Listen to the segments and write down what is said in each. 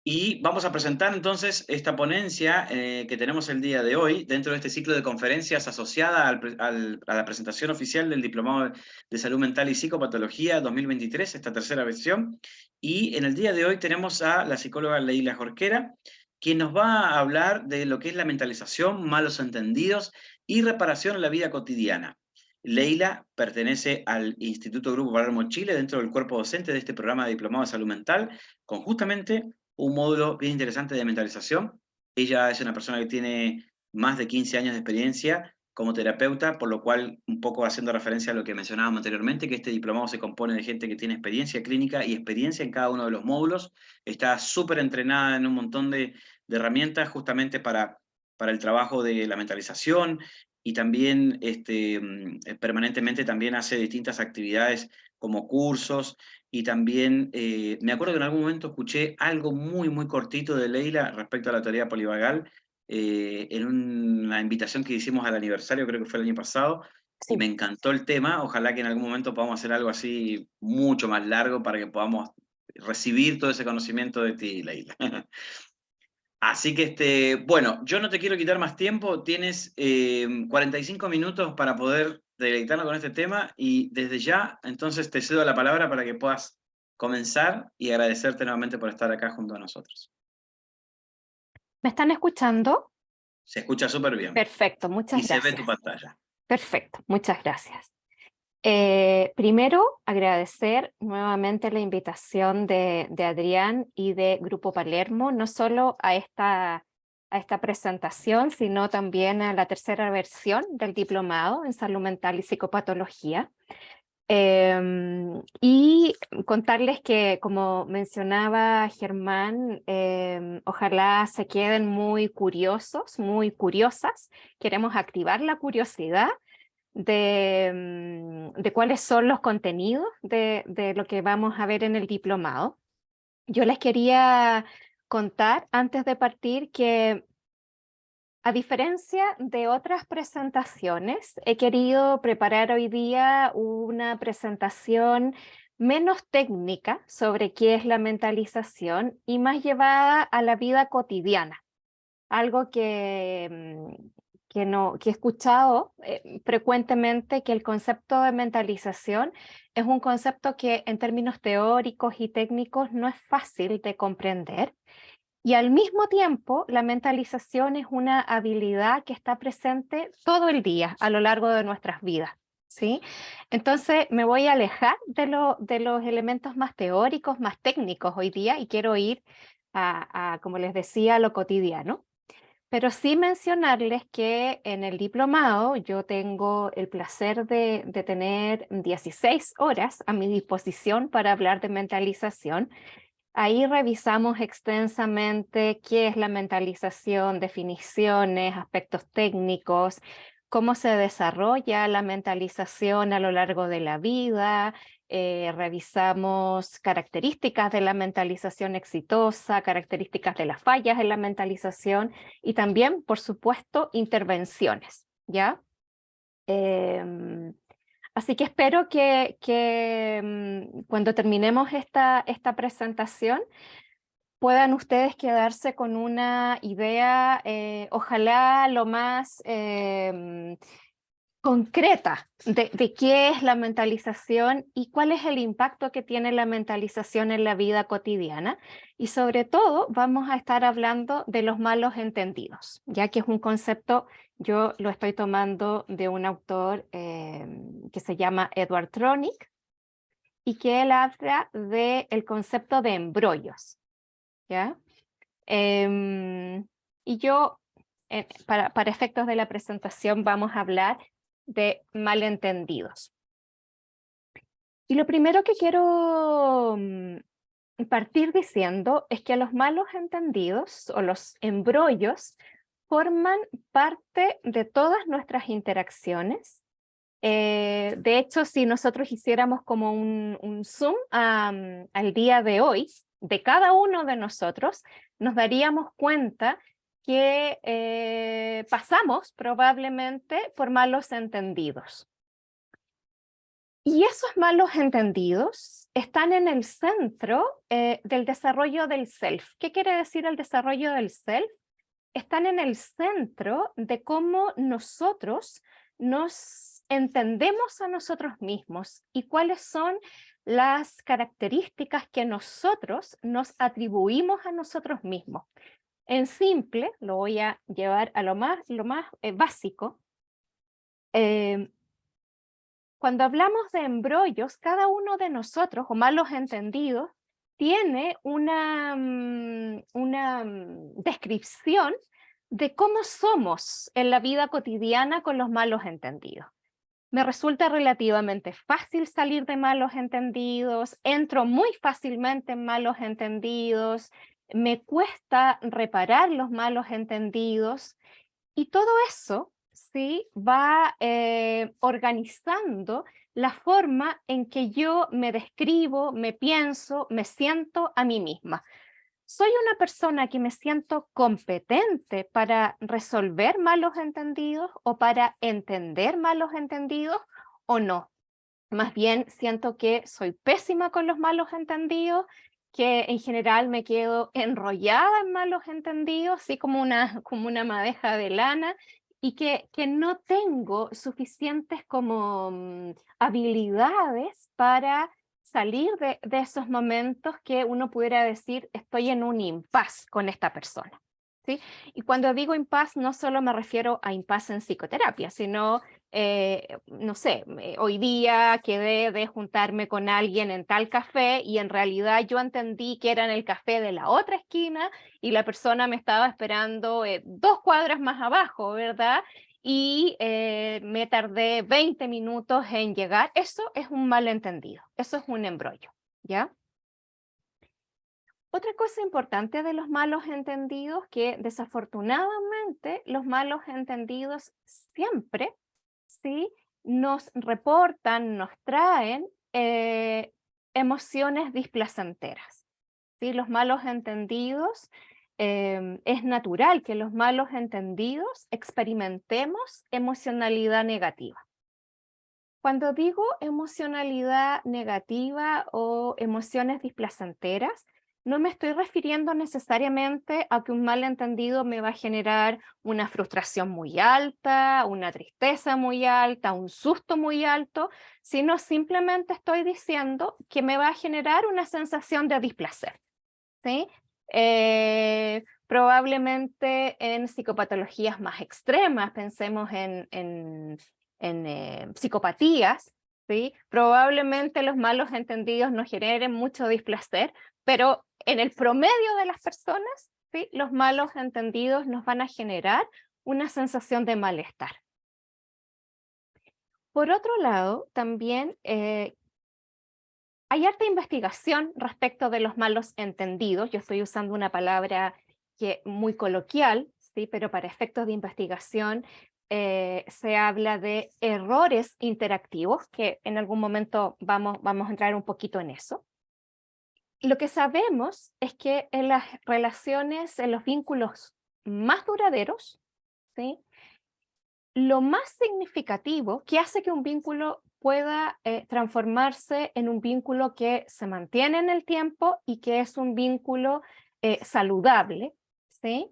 Y vamos a presentar entonces esta ponencia que tenemos el día de hoy dentro de este ciclo de conferencias asociada a la presentación oficial del Diplomado de Salud Mental y Psicopatología 2023, esta tercera versión. Y en el día de hoy tenemos a la psicóloga Leila Jorquera, quien nos va a hablar de lo que es la mentalización, malos entendidos y reparación en la vida cotidiana. Leila pertenece al Instituto Grupo Palermo Chile dentro del cuerpo docente de este programa de Diplomado de Salud Mental, con justamente un módulo bien interesante de mentalización. Ella es una persona que tiene más de 15 años de experiencia como terapeuta, por lo cual, un poco haciendo referencia a lo que mencionábamos anteriormente, que este diplomado se compone de gente que tiene experiencia clínica y experiencia en cada uno de los módulos. Está súper entrenada en un montón de herramientas justamente para el trabajo de la mentalización y también permanentemente también hace distintas actividades como cursos y también me acuerdo que en algún momento escuché algo muy, muy cortito de Leila respecto a la teoría polivagal en una invitación que hicimos al aniversario, creo que fue el año pasado, y me Sí, encantó el tema. Ojalá que en algún momento podamos hacer algo así mucho más largo para que podamos recibir todo ese conocimiento de ti, Leila. Así que, bueno, yo no te quiero quitar más tiempo, tienes 45 minutos para poder deleitarnos con este tema y desde ya, entonces te cedo la palabra para que puedas comenzar y agradecerte nuevamente por estar acá junto a nosotros. ¿me están escuchando? Se escucha súper bien Perfecto, y muchas se ve tu gracias. pantalla. Perfecto, muchas gracias. Primero, agradecer nuevamente la invitación de Adrián y de Grupo Palermo, no solo a esta presentación, sino también a la tercera versión del diplomado en salud mental y psicopatología. Y contarles que, como mencionaba Germán, ojalá se queden muy curiosos, muy curiosas. Queremos activar la curiosidad de cuáles son los contenidos de lo que vamos a ver en el diplomado. Yo les quería contar antes de partir que, a diferencia de otras presentaciones, he querido preparar hoy día una presentación menos técnica sobre qué es la mentalización y más llevada a la vida cotidiana. Algo que he escuchado frecuentemente, que el concepto de mentalización es un concepto que en términos teóricos y técnicos no es fácil de comprender. Y al mismo tiempo, la mentalización es una habilidad que está presente todo el día a lo largo de nuestras vidas, ¿sí? Entonces me voy a alejar de los elementos más teóricos, más técnicos hoy día y quiero ir como les decía, a lo cotidiano. Pero sí mencionarles que en el diplomado yo tengo el placer de tener 16 horas a mi disposición para hablar de mentalización. Ahí revisamos extensamente qué es la mentalización, definiciones, aspectos técnicos, cómo se desarrolla la mentalización a lo largo de la vida, revisamos características de la mentalización exitosa, características de las fallas en la mentalización y también, por supuesto, intervenciones, ¿ya? Em, Así que espero que cuando terminemos esta presentación puedan ustedes quedarse con una idea, ojalá lo más concreta de qué es la mentalización y cuál es el impacto que tiene la mentalización en la vida cotidiana. Y sobre todo vamos a estar hablando de los malos entendidos, ya que es un concepto, yo lo estoy tomando de un autor que se llama Edward Tronick y que él habla del concepto de embrollos, ¿ya? Em, y yo, para efectos de la presentación, vamos a hablar de malentendidos. Y lo primero que quiero partir diciendo es que los malos entendidos o los embrollos forman parte de todas nuestras interacciones. De hecho, si nosotros hiciéramos como un zoom al día de hoy, de cada uno de nosotros, nos daríamos cuenta que pasamos probablemente por malos entendidos. Y esos malos entendidos están en el centro del desarrollo del self. ¿Qué quiere decir el desarrollo del self? Están en el centro de cómo nosotros nos entendemos a nosotros mismos y cuáles son las características que nosotros nos atribuimos a nosotros mismos. En simple, lo voy a llevar a lo más básico. Cuando hablamos de embrollos, cada uno de nosotros, o malos entendidos, tiene una descripción de cómo somos en la vida cotidiana con los malos entendidos. Me resulta relativamente fácil salir de malos entendidos, entro muy fácilmente en malos entendidos, me cuesta reparar los malos entendidos, y todo eso, ¿sí?, va organizando la forma en que yo me describo, me pienso, me siento a mí misma. ¿Soy una persona que me siento competente para resolver malos entendidos o para entender malos entendidos o no? Más bien siento que soy pésima con los malos entendidos, que en general me quedo enrollada en malos entendidos, así como una madeja de lana, y que no tengo suficientes como habilidades para salir de esos momentos que uno pudiera decir, estoy en un impasse con esta persona, ¿sí? Y cuando digo impasse, no solo me refiero a impasse en psicoterapia, sino no sé, hoy día quedé de juntarme con alguien en tal café y en realidad yo entendí que era en el café de la otra esquina y la persona me estaba esperando 2 cuadras más abajo, ¿verdad? Y me tardé 20 minutos en llegar. Eso es un malentendido, eso es un embrollo, ¿ya? Otra cosa importante de los malos entendidos, que desafortunadamente los malos entendidos siempre, ¿sí?, nos reportan, nos traen emociones displacenteras, ¿sí? Los malos entendidos, es natural que los malos entendidos experimentemos emocionalidad negativa. Cuando digo emocionalidad negativa o emociones displacenteras, no me estoy refiriendo necesariamente a que un malentendido me va a generar una frustración muy alta, una tristeza muy alta, un susto muy alto, sino simplemente estoy diciendo que me va a generar una sensación de displacer, ¿sí? Probablemente en psicopatologías más extremas, pensemos en psicopatías, ¿sí? Probablemente los malos entendidos nos generen mucho displacer, pero en el promedio de las personas, ¿sí?, los malos entendidos nos van a generar una sensación de malestar. Por otro lado, también hay harta investigación respecto de los malos entendidos. Yo estoy usando una palabra muy coloquial, ¿sí?, pero para efectos de investigación se habla de errores interactivos, que en algún momento vamos a entrar un poquito en eso. Lo que sabemos es que en las relaciones, en los vínculos más duraderos, ¿sí?, lo más significativo que hace que un vínculo pueda transformarse en un vínculo que se mantiene en el tiempo y que es un vínculo saludable, ¿sí?,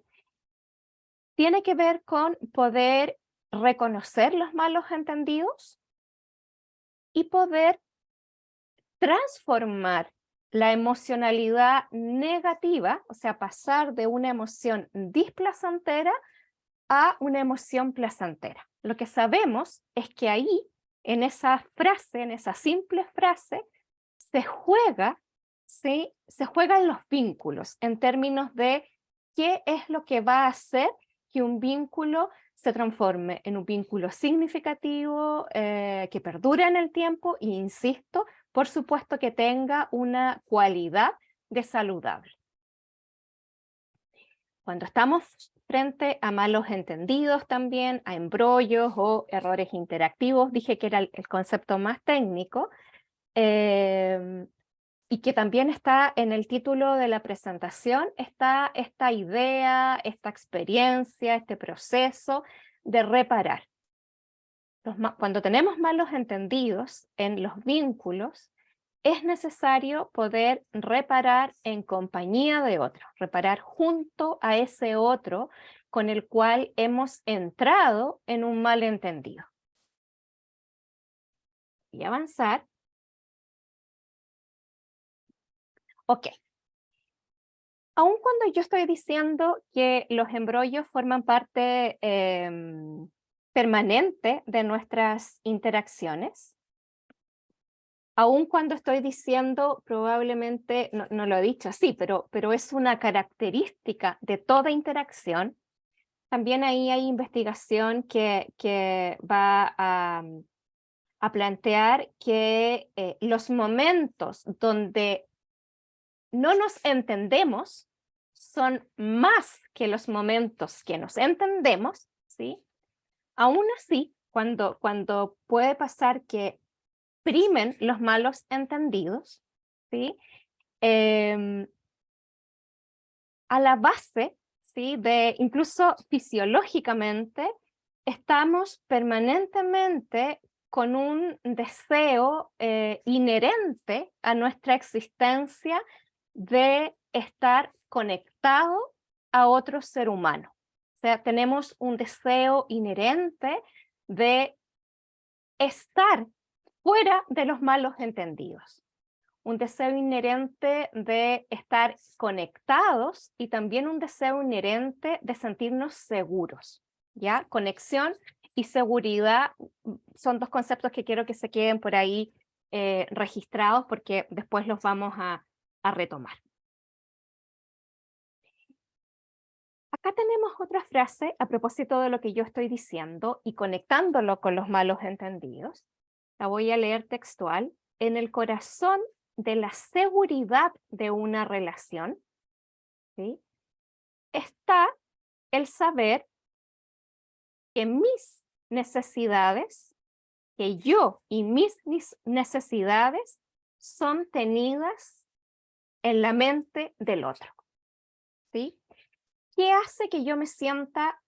tiene que ver con poder reconocer los malos entendidos y poder transformar la emocionalidad negativa, o sea, pasar de una emoción displacentera a una emoción placentera. Lo que sabemos es que ahí, en esa frase, en esa simple frase, se juega, ¿sí?, se juegan los vínculos en términos de qué es lo que va a hacer que un vínculo se transforme en un vínculo significativo, que perdure en el tiempo e, insisto, por supuesto que tenga una cualidad de saludable. Cuando estamos frente a malos entendidos también, a embrollos o errores interactivos, dije que era el concepto más técnico, y que también está en el título de la presentación, está esta idea, esta experiencia, este proceso de reparar. Cuando tenemos malos entendidos en los vínculos, es necesario poder reparar en compañía de otro, reparar junto a ese otro con el cual hemos entrado en un malentendido. Y avanzar. Ok. Aun cuando yo estoy diciendo que los embrollos forman parte permanente de nuestras interacciones, aun cuando estoy diciendo, probablemente, no lo he dicho así, pero es una característica de toda interacción, también ahí hay investigación que va a plantear que los momentos donde no nos entendemos son más que los momentos que nos entendemos, ¿sí? Aún así, cuando puede pasar que primen los malos entendidos, ¿sí? A la base, ¿sí? De incluso fisiológicamente, estamos permanentemente con un deseo inherente a nuestra existencia de estar conectado a otro ser humano. O sea, tenemos un deseo inherente de estar fuera de los malos entendidos, un deseo inherente de estar conectados y también un deseo inherente de sentirnos seguros, ¿ya? Conexión y seguridad son dos conceptos que quiero que se queden por ahí registrados porque después los vamos a retomar. Acá tenemos otra frase a propósito de lo que yo estoy diciendo y conectándolo con los malos entendidos. La voy a leer textual. En el corazón de la seguridad de una relación, ¿sí? Está el saber que mis necesidades, que yo y mis necesidades son tenidas en la mente del otro, ¿sí? ¿Qué hace que yo me sienta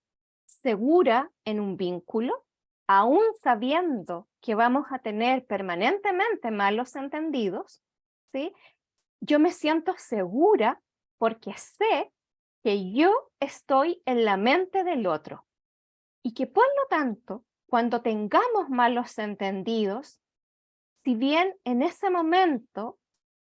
segura en un vínculo, aún sabiendo que vamos a tener permanentemente malos entendidos? ¿Sí? Yo me siento segura porque sé que yo estoy en la mente del otro y que por lo tanto, cuando tengamos malos entendidos, si bien en ese momento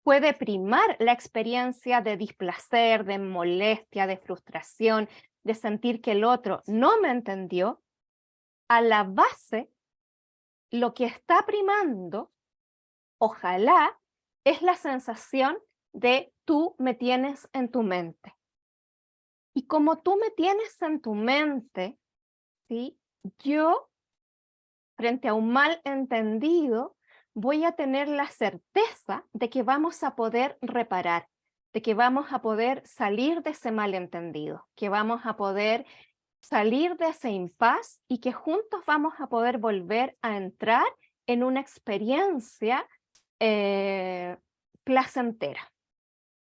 puede primar la experiencia de displacer, de molestia, de frustración, de sentir que el otro no me entendió, a la base lo que está primando, ojalá, es la sensación de tú me tienes en tu mente. Y como tú me tienes en tu mente, ¿sí? Yo, frente a un malentendido, voy a tener la certeza de que vamos a poder reparar, de que vamos a poder salir de ese malentendido, que vamos a poder salir de ese impas y que juntos vamos a poder volver a entrar en una experiencia placentera.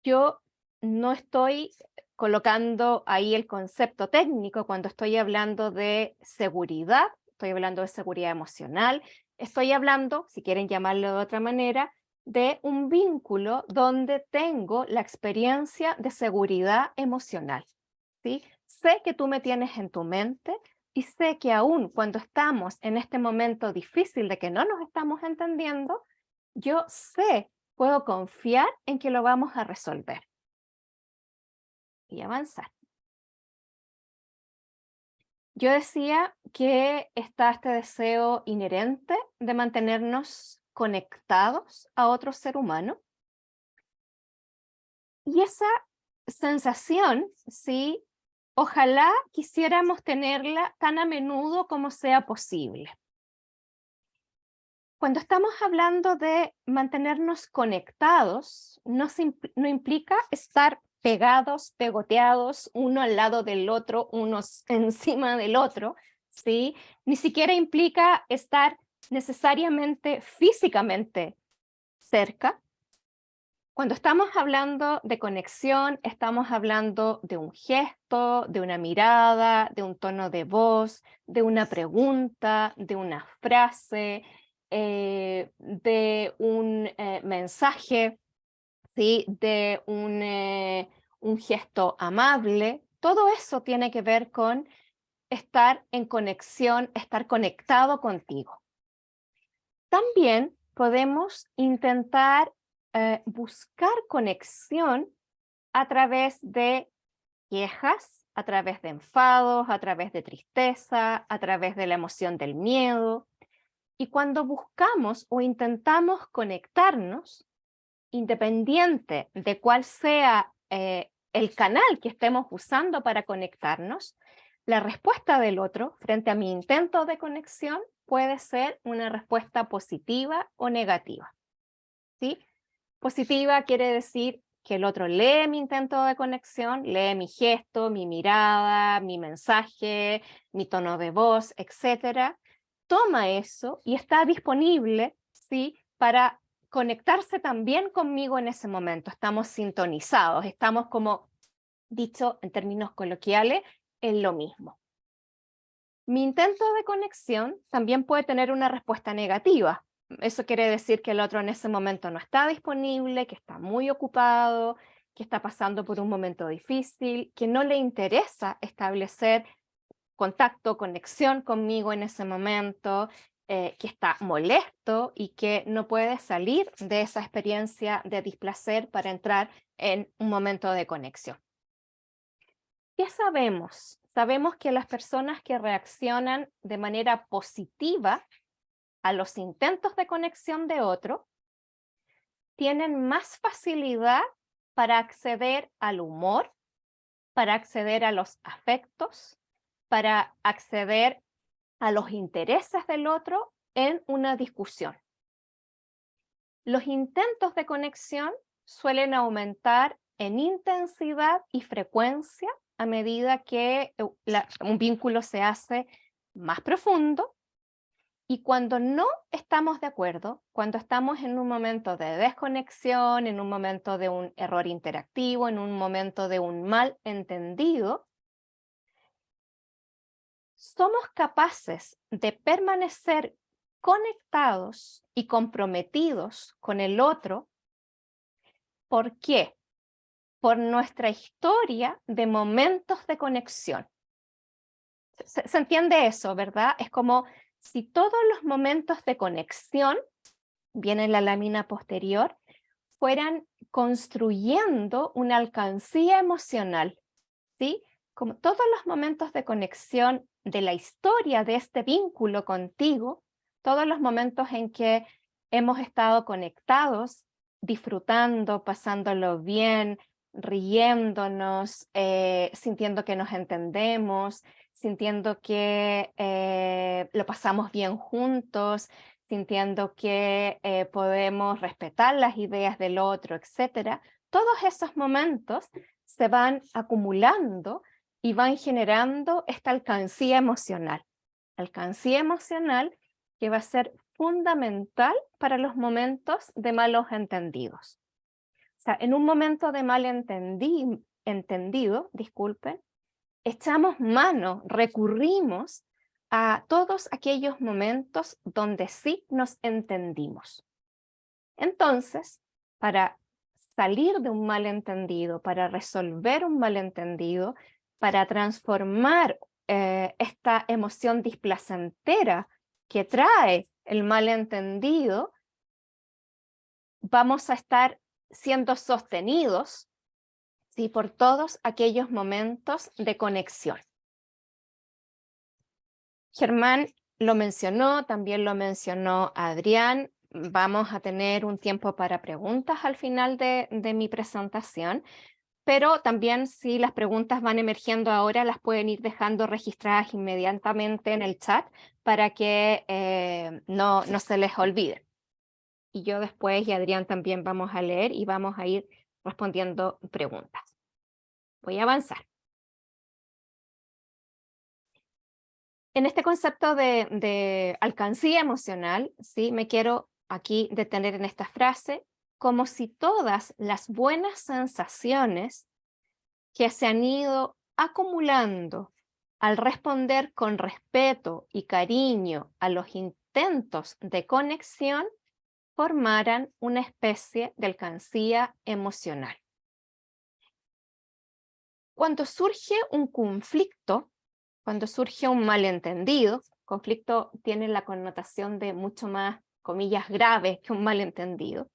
Yo no estoy colocando ahí el concepto técnico cuando estoy hablando de seguridad, estoy hablando de seguridad emocional, estoy hablando, si quieren llamarlo de otra manera, de un vínculo donde tengo la experiencia de seguridad emocional, ¿sí? Sé que tú me tienes en tu mente y sé que aún cuando estamos en este momento difícil de que no nos estamos entendiendo, yo sé, puedo confiar en que lo vamos a resolver y avanzar. Yo decía que está este deseo inherente de mantenernos conectados a otro ser humano. Y esa sensación, sí, ojalá quisiéramos tenerla tan a menudo como sea posible. Cuando estamos hablando de mantenernos conectados, no implica estar pegados, pegoteados, uno al lado del otro, unos encima del otro, ¿sí? Ni siquiera implica estar necesariamente físicamente cerca. Cuando estamos hablando de conexión, estamos hablando de un gesto, de una mirada, de un tono de voz, de una pregunta, de una frase, de un mensaje, ¿sí? De un gesto amable. Todo eso tiene que ver con estar en conexión, estar conectado contigo. También podemos intentar buscar conexión a través de quejas, a través de enfados, a través de tristeza, a través de la emoción del miedo. Y cuando buscamos o intentamos conectarnos, independiente de cuál sea el canal que estemos usando para conectarnos, la respuesta del otro frente a mi intento de conexión puede ser una respuesta positiva o negativa, ¿sí? Positiva quiere decir que el otro lee mi intento de conexión, lee mi gesto, mi mirada, mi mensaje, mi tono de voz, etcétera. Toma eso y está disponible, ¿sí? Para conectarse también conmigo en ese momento. Estamos sintonizados, estamos, como dicho en términos coloquiales, en lo mismo. Mi intento de conexión también puede tener una respuesta negativa. Eso quiere decir que el otro en ese momento no está disponible, que está muy ocupado, que está pasando por un momento difícil, que no le interesa establecer contacto, conexión conmigo en ese momento, que está molesto y que no puede salir de esa experiencia de displacer para entrar en un momento de conexión. ¿Qué sabemos? Sabemos que las personas que reaccionan de manera positiva a los intentos de conexión de otro tienen más facilidad para acceder al humor, para acceder a los afectos, para acceder a los intereses del otro en una discusión. Los intentos de conexión suelen aumentar en intensidad y frecuencia a medida que un vínculo se hace más profundo, y cuando no estamos de acuerdo, cuando estamos en un momento de desconexión, en un momento de un error interactivo, en un momento de un malentendido, somos capaces de permanecer conectados y comprometidos con el otro. ¿Por qué? Por nuestra historia de momentos de conexión. Se entiende eso, ¿verdad? Es como si todos los momentos de conexión, viene en la lámina posterior, fueran construyendo una alcancía emocional, ¿sí? Como todos los momentos de conexión de la historia de este vínculo contigo, todos los momentos en que hemos estado conectados, disfrutando, pasándolo bien, riéndonos, sintiendo que nos entendemos, sintiendo que lo pasamos bien juntos, sintiendo que podemos respetar las ideas del otro, etcétera. Todos esos momentos se van acumulando y van generando esta alcancía emocional que va a ser fundamental para los momentos de malos entendidos. O sea, en un momento de entendido, disculpen, echamos mano, recurrimos a todos aquellos momentos donde sí nos entendimos. Entonces, para salir de un malentendido, para resolver un malentendido, para transformar esta emoción displacentera que trae el malentendido, vamos a estar siendo sostenidos, ¿sí?, por todos aquellos momentos de conexión. Germán lo mencionó, también lo mencionó Adrián. Vamos a tener un tiempo para preguntas al final de mi presentación, pero también si las preguntas van emergiendo ahora, las pueden ir dejando registradas inmediatamente en el chat para que no se les olvide. Y yo después y Adrián también vamos a leer y vamos a ir respondiendo preguntas. Voy a avanzar. En este concepto de alcancía emocional, ¿sí?, me quiero aquí detener en esta frase: como si todas las buenas sensaciones que se han ido acumulando al responder con respeto y cariño a los intentos de conexión formaran una especie de alcancía emocional. Cuando surge un conflicto, cuando surge un malentendido, conflicto tiene la connotación de mucho más, comillas, grave que un malentendido.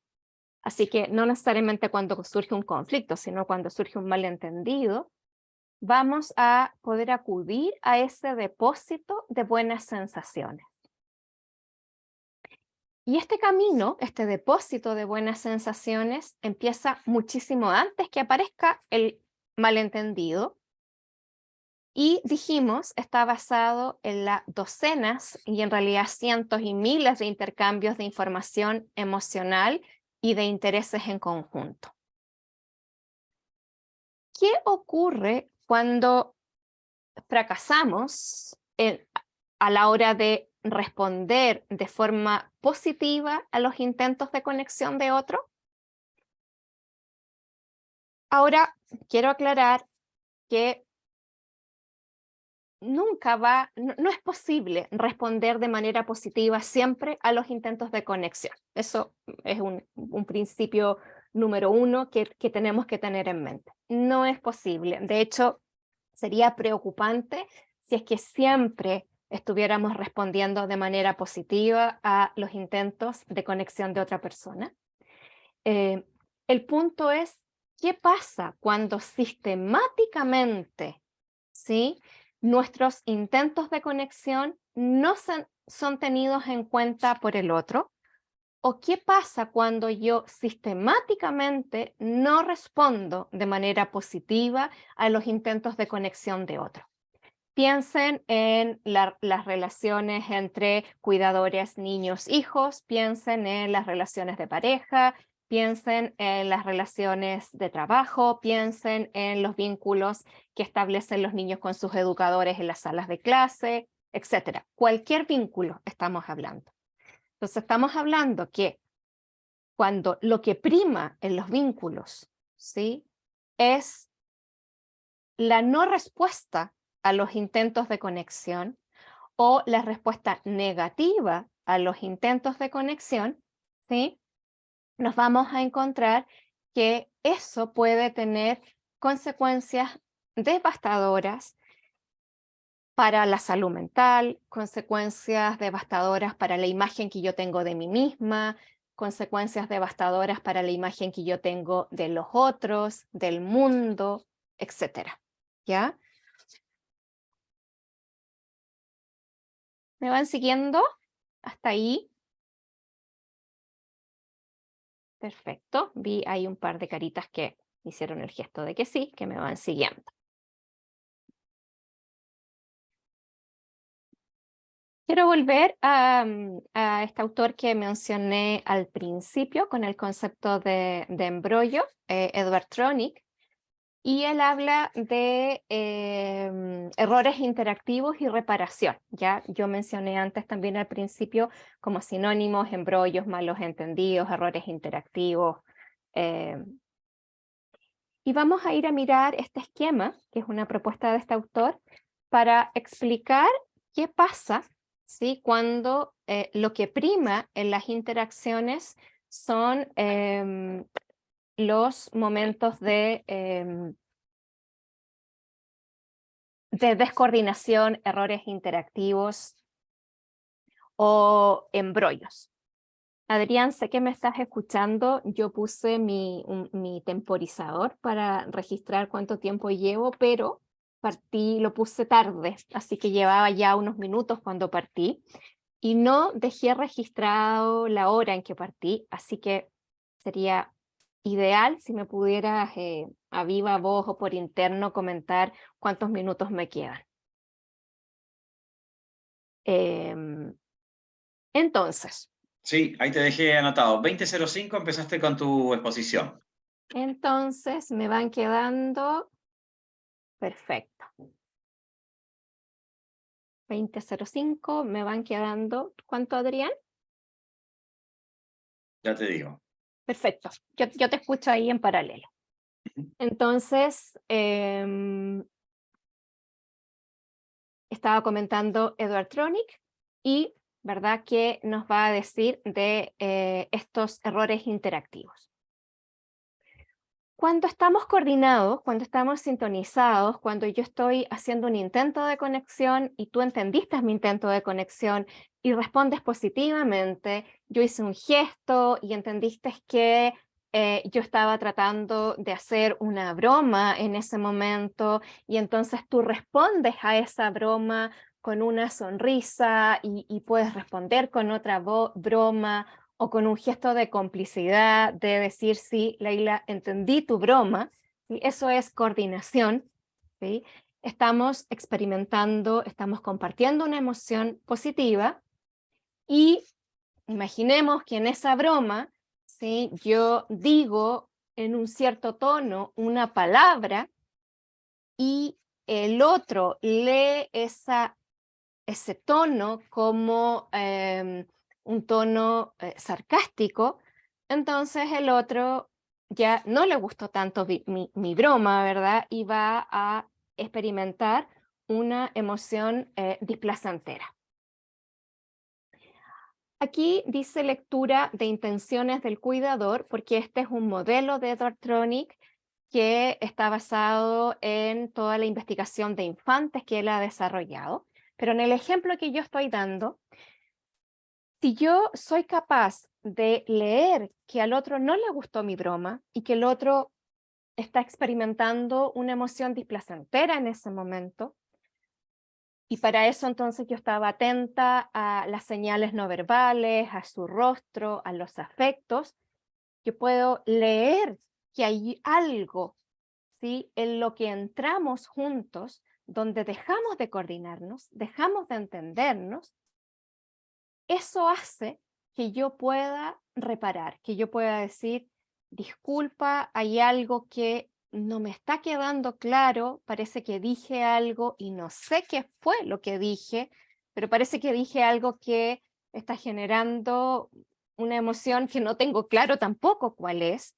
Así que no necesariamente cuando surge un conflicto, sino cuando surge un malentendido, vamos a poder acudir a ese depósito de buenas sensaciones. Y este camino, este depósito de buenas sensaciones, empieza muchísimo antes que aparezca el malentendido. Y dijimos, está basado en las docenas y en realidad cientos y miles de intercambios de información emocional y de intereses en conjunto. ¿Qué ocurre cuando fracasamos a la hora de responder de forma positiva a los intentos de conexión de otro? Ahora, quiero aclarar que no es posible responder de manera positiva siempre a los intentos de conexión. Eso es un principio número uno que tenemos que tener en mente. No es posible. De hecho, sería preocupante si es que siempre estuviéramos respondiendo de manera positiva a los intentos de conexión de otra persona. El punto es, ¿qué pasa cuando sistemáticamente, ¿sí?, nuestros intentos de conexión no son tenidos en cuenta por el otro? ¿O qué pasa cuando yo sistemáticamente no respondo de manera positiva a los intentos de conexión de otro? Piensen en las relaciones entre cuidadores, niños, hijos, piensen en las relaciones de pareja, piensen en las relaciones de trabajo, piensen en los vínculos que establecen los niños con sus educadores en las salas de clase, etcétera. Cualquier vínculo estamos hablando. Entonces estamos hablando que cuando lo que prima en los vínculos, ¿sí?, es la no respuesta a los intentos de conexión o la respuesta negativa a los intentos de conexión, ¿sí?, nos vamos a encontrar que eso puede tener consecuencias devastadoras para la salud mental, consecuencias devastadoras para la imagen que yo tengo de mí misma, consecuencias devastadoras para la imagen que yo tengo de los otros, del mundo, etcétera. ¿Ya? ¿Me van siguiendo hasta ahí? Perfecto. Vi ahí un par de caritas que hicieron el gesto de que sí, que me van siguiendo. Quiero volver a este autor que mencioné al principio con el concepto de embrollo, Edward Tronick, y él habla de errores interactivos y reparación. Ya yo mencioné antes también al principio como sinónimos, embrollos, malos entendidos, errores interactivos. Y vamos a ir a mirar este esquema, que es una propuesta de este autor, para explicar qué pasa, ¿sí?, cuando lo que prima en las interacciones son los momentos de descoordinación, errores interactivos o embrollos. Adrián, sé que me estás escuchando. Yo puse mi temporizador para registrar cuánto tiempo llevo, pero lo puse tarde, así que llevaba ya unos minutos cuando partí y no dejé registrado la hora en que partí, así que sería ideal si me pudieras a viva voz o por interno comentar cuántos minutos me quedan. Entonces, Sí, ahí te dejé anotado. 20:05 empezaste con tu exposición. me van quedando, perfecto. 20:05 me van quedando, ¿cuánto, Adrián? Ya te digo. Perfecto. Yo te escucho ahí en paralelo. Entonces, estaba comentando Edward Tronick y, ¿verdad?, que nos va a decir de estos errores interactivos. Cuando estamos coordinados, cuando estamos sintonizados, cuando yo estoy haciendo un intento de conexión y tú entendiste mi intento de conexión y respondes positivamente, yo hice un gesto y entendiste que yo estaba tratando de hacer una broma en ese momento y entonces tú respondes a esa broma con una sonrisa y puedes responder con otra broma o con un gesto de complicidad, de decir, sí, Leila, entendí tu broma, ¿sí? Eso es coordinación, ¿sí? Estamos experimentando, estamos compartiendo una emoción positiva y imaginemos que en esa broma, ¿sí?, yo digo en un cierto tono una palabra y el otro lee ese tono como un tono sarcástico, entonces el otro ya no le gustó tanto mi broma, ¿verdad? Y va a experimentar una emoción displacentera. Aquí dice lectura de intenciones del cuidador, porque este es un modelo de Edward Tronick que está basado en toda la investigación de infantes que él ha desarrollado. Pero en el ejemplo que yo estoy dando, si yo soy capaz de leer que al otro no le gustó mi broma y que el otro está experimentando una emoción displacentera en ese momento, y para eso entonces yo estaba atenta a las señales no verbales, a su rostro, a los afectos, yo puedo leer que hay algo, ¿sí?, en lo que entramos juntos, donde dejamos de coordinarnos, dejamos de entendernos. Eso hace que yo pueda reparar, que yo pueda decir, disculpa, hay algo que no me está quedando claro, parece que dije algo y no sé qué fue lo que dije, pero parece que dije algo que está generando una emoción que no tengo claro tampoco cuál es.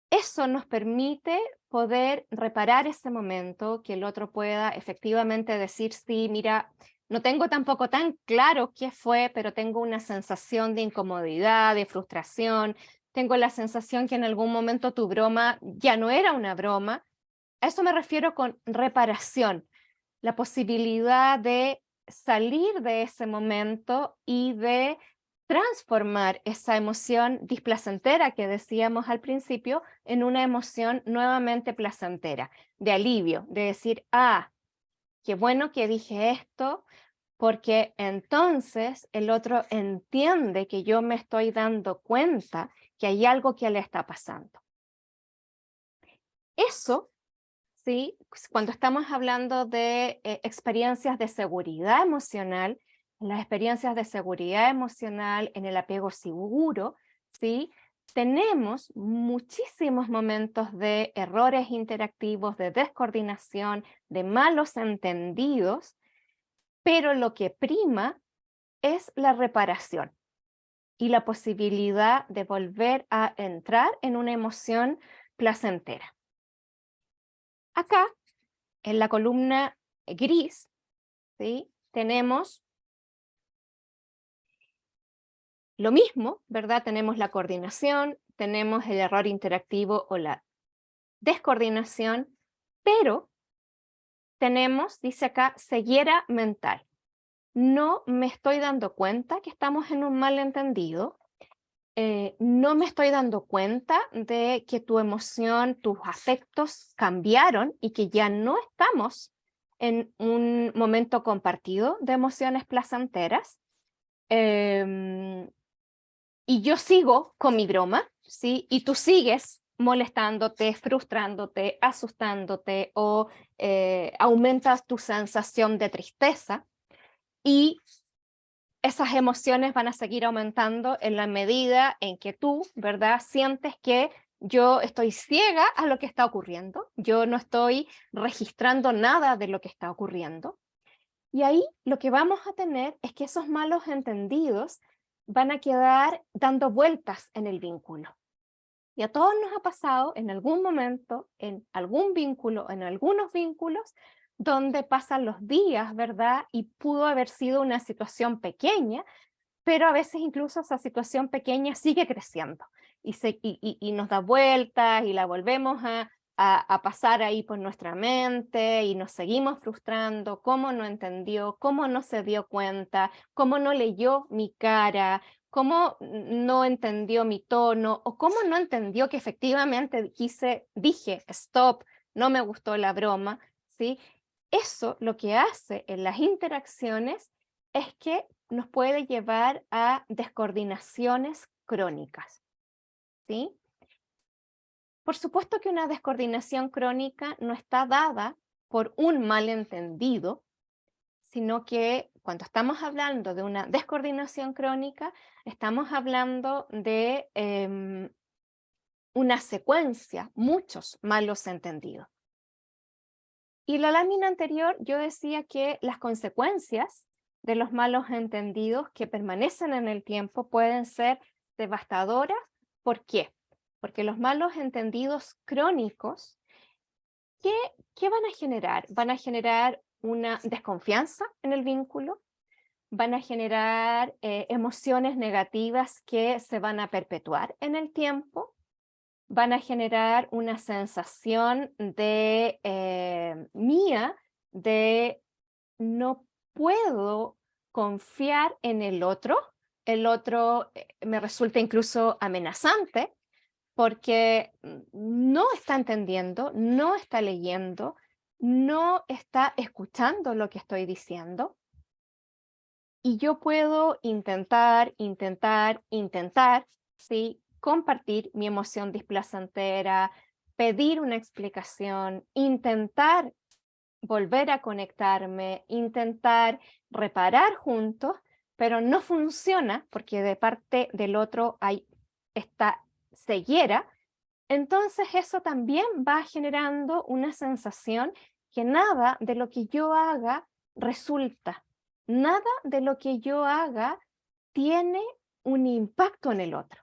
Eso nos permite poder reparar ese momento, que el otro pueda efectivamente decir, sí, mira, no tengo tampoco tan claro qué fue, pero tengo una sensación de incomodidad, de frustración, tengo la sensación que en algún momento tu broma ya no era una broma. A eso me refiero con reparación, la posibilidad de salir de ese momento y de transformar esa emoción displacentera que decíamos al principio en una emoción nuevamente placentera, de alivio, de decir, ah, qué bueno que dije esto, porque entonces el otro entiende que yo me estoy dando cuenta que hay algo que le está pasando. Eso, ¿sí?, cuando estamos hablando de experiencias de seguridad emocional, las experiencias de seguridad emocional en el apego seguro, ¿sí?, tenemos muchísimos momentos de errores interactivos, de descoordinación, de malos entendidos, pero lo que prima es la reparación y la posibilidad de volver a entrar en una emoción placentera. Acá, en la columna gris, ¿sí?, tenemos lo mismo, ¿verdad? Tenemos la coordinación, tenemos el error interactivo o la descoordinación, pero tenemos, dice acá, ceguera mental. No me estoy dando cuenta que estamos en un malentendido, no me estoy dando cuenta de que tu emoción, tus afectos cambiaron y que ya no estamos en un momento compartido de emociones placenteras. Y yo sigo con mi broma, ¿sí? Y tú sigues molestándote, frustrándote, asustándote o aumentas tu sensación de tristeza y esas emociones van a seguir aumentando en la medida en que tú, ¿verdad?, sientes que yo estoy ciega a lo que está ocurriendo, yo no estoy registrando nada de lo que está ocurriendo. Y ahí lo que vamos a tener es que esos malos entendidos van a quedar dando vueltas en el vínculo. Y a todos nos ha pasado en algún momento, en algún vínculo, en algunos vínculos, donde pasan los días, ¿verdad? Y pudo haber sido una situación pequeña, pero a veces incluso esa situación pequeña sigue creciendo y nos da vueltas y la volvemos a pasar ahí por nuestra mente y nos seguimos frustrando, cómo no entendió, cómo no se dio cuenta, cómo no leyó mi cara, cómo no entendió mi tono o cómo no entendió que efectivamente dije, stop, no me gustó la broma, ¿sí? Eso lo que hace en las interacciones es que nos puede llevar a descoordinaciones crónicas, ¿sí? Por supuesto que una descoordinación crónica no está dada por un malentendido, sino que cuando estamos hablando de una descoordinación crónica, estamos hablando de una secuencia, muchos malos entendidos. Y la lámina anterior yo decía que las consecuencias de los malos entendidos que permanecen en el tiempo pueden ser devastadoras. ¿Por qué? Porque los malos entendidos crónicos, ¿qué van a generar? Van a generar una desconfianza en el vínculo, van a generar emociones negativas que se van a perpetuar en el tiempo, van a generar una sensación de mía de no puedo confiar en el otro me resulta incluso amenazante porque no está entendiendo, no está leyendo, no está escuchando lo que estoy diciendo. Y yo puedo intentar, ¿sí? Compartir mi emoción displacentera, pedir una explicación, intentar volver a conectarme, intentar reparar juntos, pero no funciona porque de parte del otro hay esta ceguera. Entonces eso también va generando una sensación que nada de lo que yo haga resulta. Nada de lo que yo haga tiene un impacto en el otro,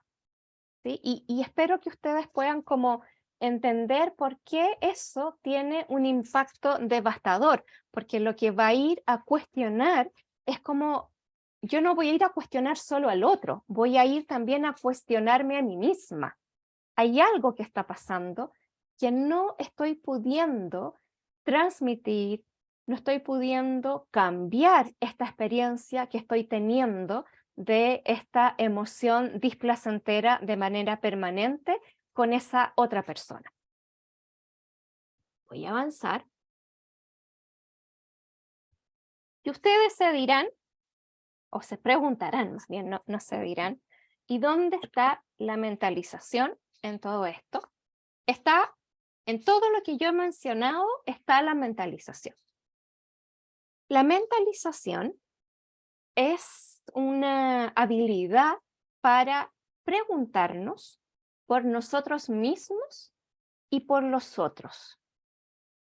¿sí? Y espero que ustedes puedan como entender por qué eso tiene un impacto devastador, porque lo que va a ir a cuestionar es como, yo no voy a ir a cuestionar solo al otro, voy a ir también a cuestionarme a mí misma. Hay algo que está pasando que no estoy pudiendo transmitir, no estoy pudiendo cambiar esta experiencia que estoy teniendo de esta emoción displacentera de manera permanente con esa otra persona. Voy a avanzar. Y ustedes se dirán, o se preguntarán, más bien no se dirán, ¿y dónde está la mentalización en todo esto? Está en todo lo que yo he mencionado, está la mentalización. La mentalización es una habilidad para preguntarnos por nosotros mismos y por los otros.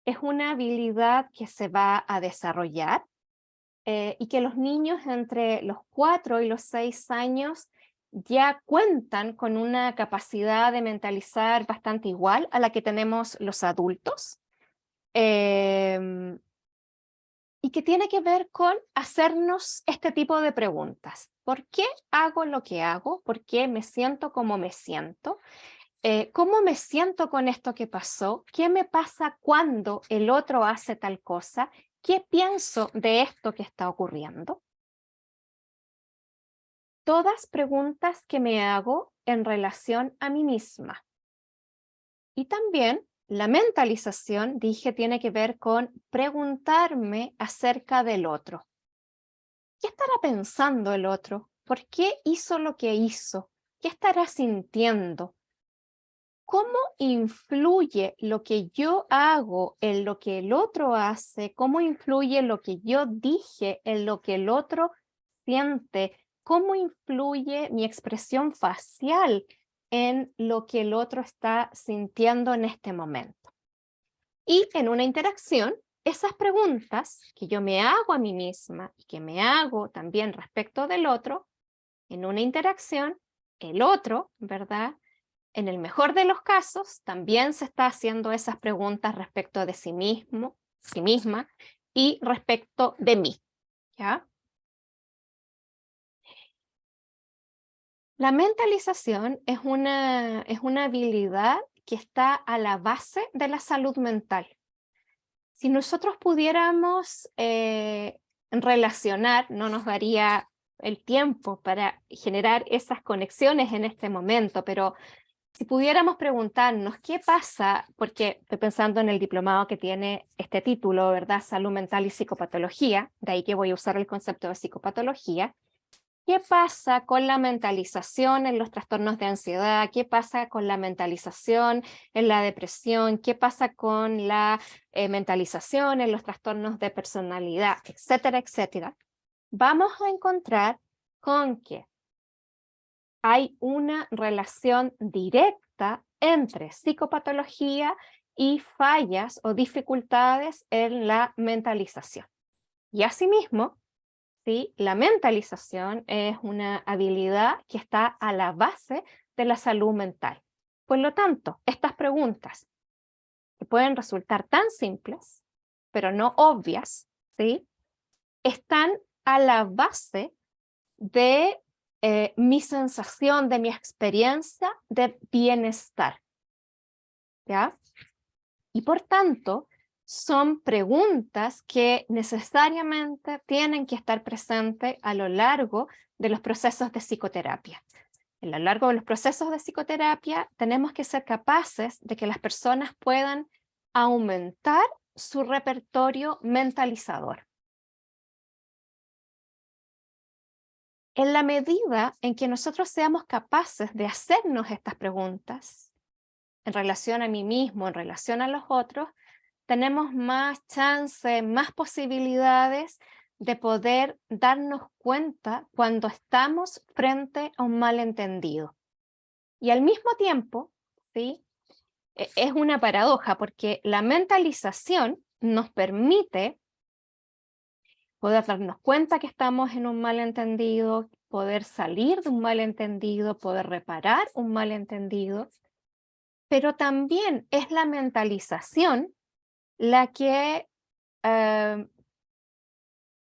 Es una habilidad que se va a desarrollar y que los niños entre los 4 y los 6 años ya cuentan con una capacidad de mentalizar bastante igual a la que tenemos los adultos. Y que tiene que ver con hacernos este tipo de preguntas. ¿Por qué hago lo que hago? ¿Por qué me siento como me siento? ¿Cómo me siento con esto que pasó? ¿Qué me pasa cuando el otro hace tal cosa? ¿Qué pienso de esto que está ocurriendo? Todas preguntas que me hago en relación a mí misma. Y también la mentalización, dije, tiene que ver con preguntarme acerca del otro. ¿Qué estará pensando el otro? ¿Por qué hizo lo que hizo? ¿Qué estará sintiendo? ¿Cómo influye lo que yo hago en lo que el otro hace? ¿Cómo influye lo que yo dije en lo que el otro siente? ¿Cómo influye mi expresión facial en lo que el otro está sintiendo en este momento? Y en una interacción, esas preguntas que yo me hago a mí misma y que me hago también respecto del otro, en una interacción, el otro, ¿verdad? En el mejor de los casos, también se está haciendo esas preguntas respecto de sí mismo, sí misma, y respecto de mí, ¿ya? La mentalización es una habilidad que está a la base de la salud mental. Si nosotros pudiéramos relacionar, no nos daría el tiempo para generar esas conexiones en este momento, pero si pudiéramos preguntarnos qué pasa, porque estoy pensando en el diplomado que tiene este título, ¿verdad? Salud mental y psicopatología, de ahí que voy a usar el concepto de psicopatología. ¿Qué pasa con la mentalización en los trastornos de ansiedad? ¿Qué pasa con la mentalización en la depresión? ¿Qué pasa con la mentalización en los trastornos de personalidad, etcétera, etcétera? Vamos a encontrar con que hay una relación directa entre psicopatología y fallas o dificultades en la mentalización. Y asimismo, ¿sí? La mentalización es una habilidad que está a la base de la salud mental. Por lo tanto, estas preguntas, que pueden resultar tan simples, pero no obvias, ¿sí? Están a la base de mi sensación, de mi experiencia de bienestar, ¿ya? Y por tanto, son preguntas que necesariamente tienen que estar presentes a lo largo de los procesos de psicoterapia. A lo largo de los procesos de psicoterapia tenemos que ser capaces de que las personas puedan aumentar su repertorio mentalizador. En la medida en que nosotros seamos capaces de hacernos estas preguntas en relación a mí mismo, en relación a los otros, tenemos más chance, más posibilidades de poder darnos cuenta cuando estamos frente a un malentendido. Y al mismo tiempo, ¿sí? Es una paradoja porque la mentalización nos permite poder darnos cuenta que estamos en un malentendido, poder salir de un malentendido, poder reparar un malentendido, pero también es la mentalización la que,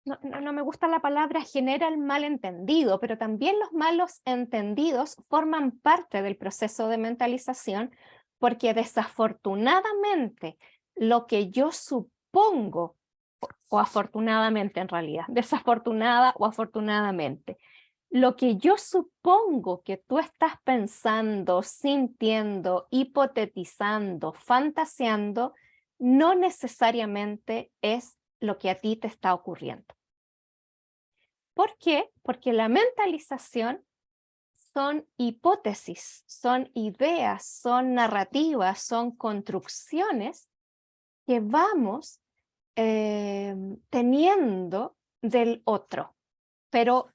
no me gusta la palabra genera el malentendido, pero también los malos entendidos forman parte del proceso de mentalización porque desafortunadamente lo que yo supongo, o afortunadamente en realidad, desafortunada o afortunadamente, lo que yo supongo que tú estás pensando, sintiendo, hipotetizando, fantaseando, no necesariamente es lo que a ti te está ocurriendo. ¿Por qué? Porque la mentalización son hipótesis, son ideas, son narrativas, son construcciones que vamos teniendo del otro, pero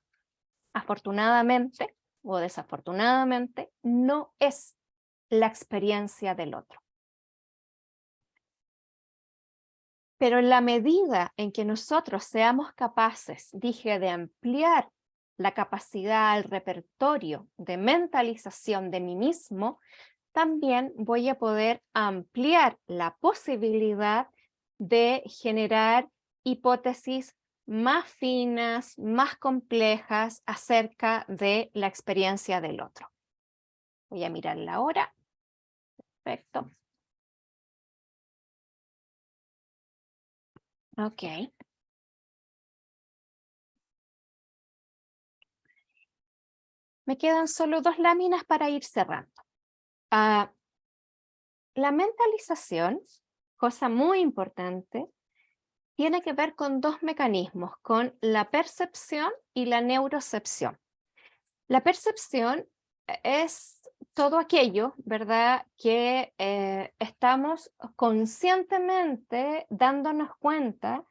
afortunadamente o desafortunadamente no es la experiencia del otro. Pero en la medida en que nosotros seamos capaces, dije, de ampliar la capacidad, el repertorio de mentalización de mí mismo, también voy a poder ampliar la posibilidad de generar hipótesis más finas, más complejas acerca de la experiencia del otro. Voy a mirar la hora. Perfecto. Ok. Me quedan solo 2 láminas para ir cerrando. La mentalización, cosa muy importante, tiene que ver con 2 mecanismos, con la percepción y la neurocepción. La percepción es todo aquello, ¿verdad?, que estamos conscientemente dándonos cuenta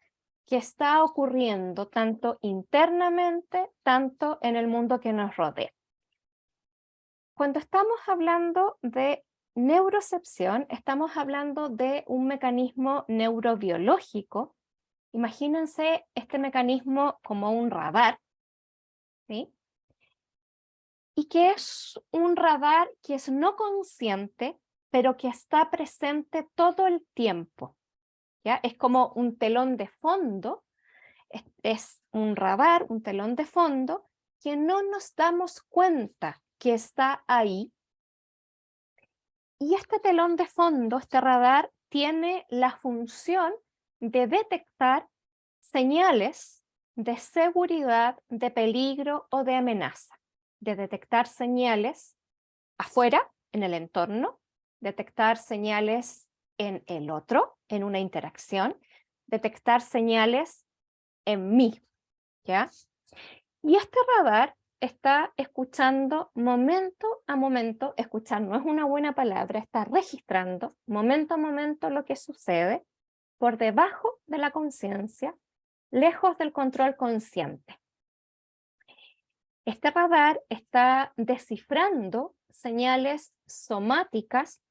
que está ocurriendo tanto internamente, tanto en el mundo que nos rodea. Cuando estamos hablando de neurocepción, estamos hablando de un mecanismo neurobiológico. Imagínense este mecanismo como un radar, ¿sí? y que es un radar que es no consciente, pero que está presente todo el tiempo, ¿ya? Es como un telón de fondo, es un radar, un telón de fondo, que no nos damos cuenta que está ahí. Y este telón de fondo, este radar, tiene la función de detectar señales de seguridad, de peligro o de amenaza, de detectar señales afuera, en el entorno, detectar señales en el otro, en una interacción, detectar señales en mí, ¿ya? Y este radar está escuchando momento a momento, escuchar no es una buena palabra, está registrando momento a momento lo que sucede por debajo de la conciencia, lejos del control consciente. Este radar está descifrando señales somáticas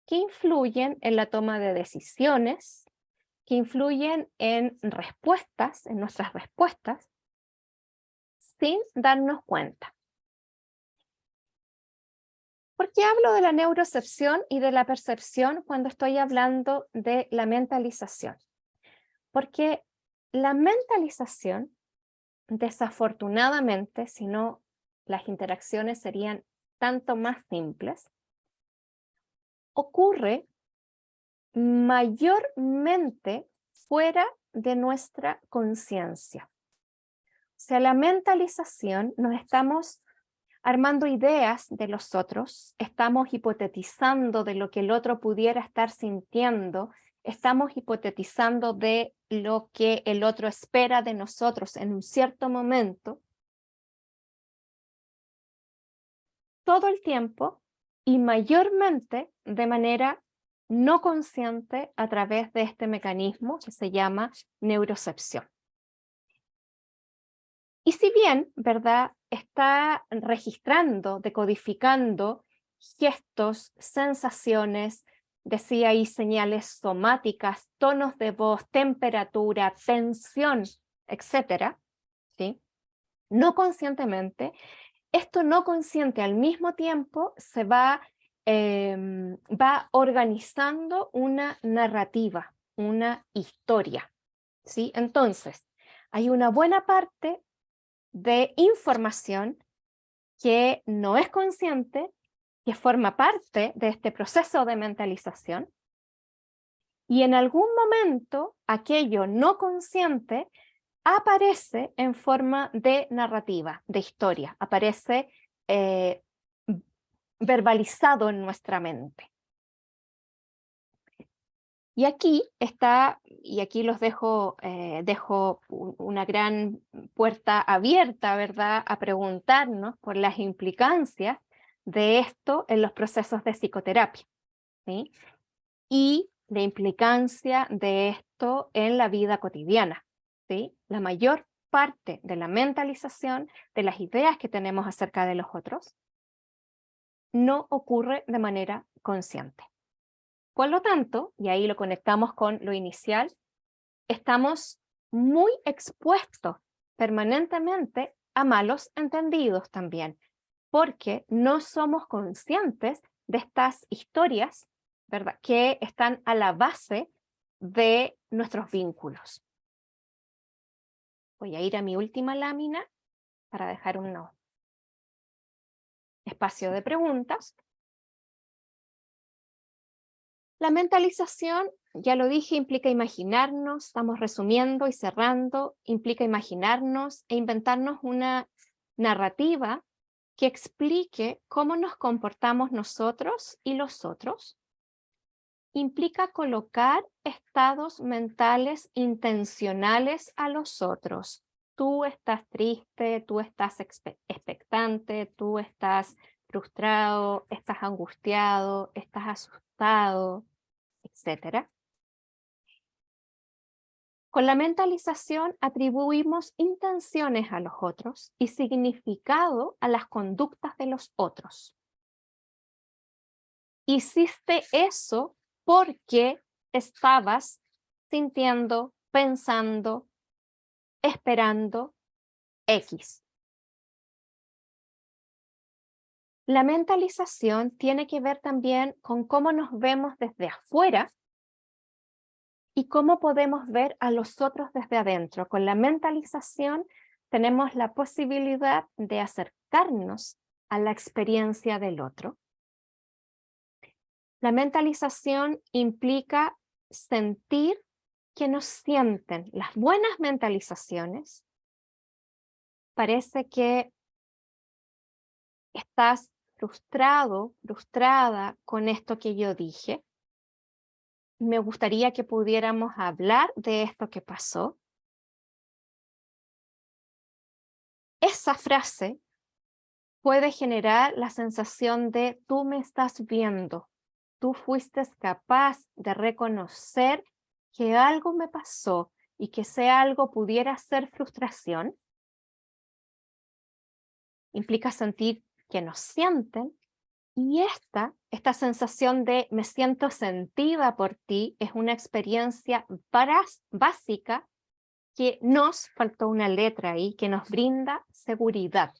que influyen en la toma de decisiones, que influyen en respuestas, en nuestras respuestas, sin darnos cuenta. ¿Por qué hablo de la neurocepción y de la percepción cuando estoy hablando de la mentalización? Porque la mentalización, desafortunadamente, si no, las interacciones serían tanto más simples, ocurre mayormente fuera de nuestra conciencia. O sea, la mentalización nos estamos armando ideas de los otros, estamos hipotetizando de lo que el otro pudiera estar sintiendo, estamos hipotetizando de lo que el otro espera de nosotros en un cierto momento, todo el tiempo y mayormente de manera no consciente a través de este mecanismo que se llama neurocepción. Y si bien, ¿verdad?, está registrando, decodificando gestos, sensaciones, decía ahí señales somáticas, tonos de voz, temperatura, tensión, etcétera, ¿sí? No conscientemente, esto no consciente al mismo tiempo se va organizando una narrativa, una historia, ¿sí? Entonces, hay una buena parte de información que no es consciente, que forma parte de este proceso de mentalización, y en algún momento aquello no consciente aparece en forma de narrativa, de historia, aparece verbalizado en nuestra mente. Y aquí está, y aquí los dejo una gran puerta abierta, ¿verdad?, a preguntarnos por las implicancias de esto en los procesos de psicoterapia, ¿sí? Y la implicancia de esto en la vida cotidiana, ¿sí? La mayor parte de la mentalización, de las ideas que tenemos acerca de los otros, no ocurre de manera consciente. Por lo tanto, y ahí lo conectamos con lo inicial, estamos muy expuestos permanentemente a malos entendidos también, porque no somos conscientes de estas historias, ¿verdad?, que están a la base de nuestros vínculos. Voy a ir a mi última lámina para dejar un espacio de preguntas. La mentalización, ya lo dije, implica imaginarnos, estamos resumiendo y cerrando, implica imaginarnos e inventarnos una narrativa que explique cómo nos comportamos nosotros y los otros. Implica colocar estados mentales intencionales a los otros. Tú estás triste, tú estás expectante, tú estás frustrado, estás angustiado, estás asustado, etcétera. Con la mentalización atribuimos intenciones a los otros y significado a las conductas de los otros. Hiciste eso porque estabas sintiendo, pensando, esperando X. La mentalización tiene que ver también con cómo nos vemos desde afuera y cómo podemos ver a los otros desde adentro. Con la mentalización tenemos la posibilidad de acercarnos a la experiencia del otro. La mentalización implica sentir que nos sienten. Las buenas mentalizaciones parece que estás frustrado, frustrada con esto que yo dije. Me gustaría que pudiéramos hablar de esto que pasó. Esa frase puede generar la sensación de tú me estás viendo, tú fuiste capaz de reconocer que algo me pasó y que ese algo pudiera ser frustración. Implica sentir que nos sienten. Y esta sensación de me siento sentida por ti es una experiencia básica que nos faltó una letra ahí, que nos brinda seguridad.